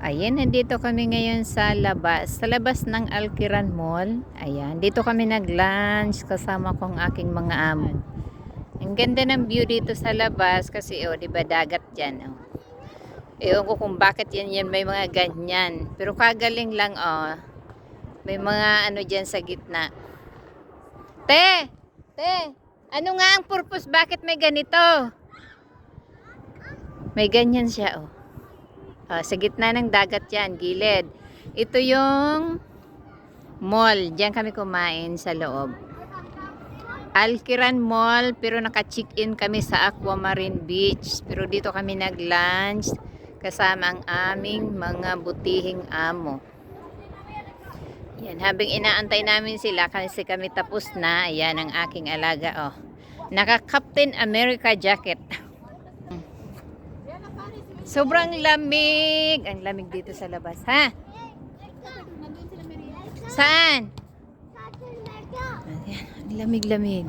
Ayan, nandito kami ngayon sa labas ng Alquiran Mall. Ayan, dito kami nag-lunch kasama kong aking mga amo. Ang ganda ng view dito sa labas kasi di ba dagat diyan, oh. Ewan ko kung bakit yan may mga ganyan. Pero kagaling lang, oh. May mga ano diyan sa gitna. Te, ano nga ang purpose? Bakit may ganito? May ganyan siya, oh. Sa gitna ng dagat yan, gilid. Ito yung mall. Diyan kami kumain sa loob. Alquiran Mall, pero naka-check-in kami sa Aquamarine Beach. Pero dito kami nag-lunch kasama ang aming mga butihing amo. Yan, habang inaantay namin sila kasi kami tapos na. Ayan ang aking alaga, oh. Naka-Captain America jacket. Sobrang lamig. Ang lamig dito sa labas, ha? Saan? Ayan, ang lamig-lamig.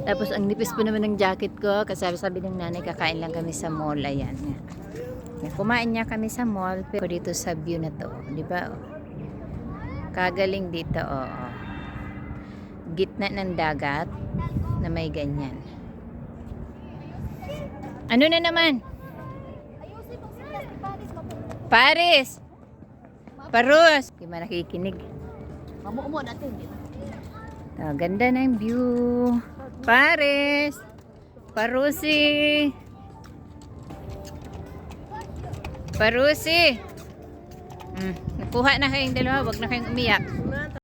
Tapos ang nipis po naman ng jacket ko. Kasi sabi ng nanay, kakain lang kami sa mall. Ayan. Kumain niya kami sa mall. Pero dito sa view na to, di ba? Kagaling dito, oh. Gitna ng dagat na may ganyan. Ano na naman? Paris! Parus! Di ba nakikinig? Mamuumo natin. Ganda ng view. Paris! Parusi! Parusi! Nakuha na kayong dalawa. Huwag na kayong umiyak.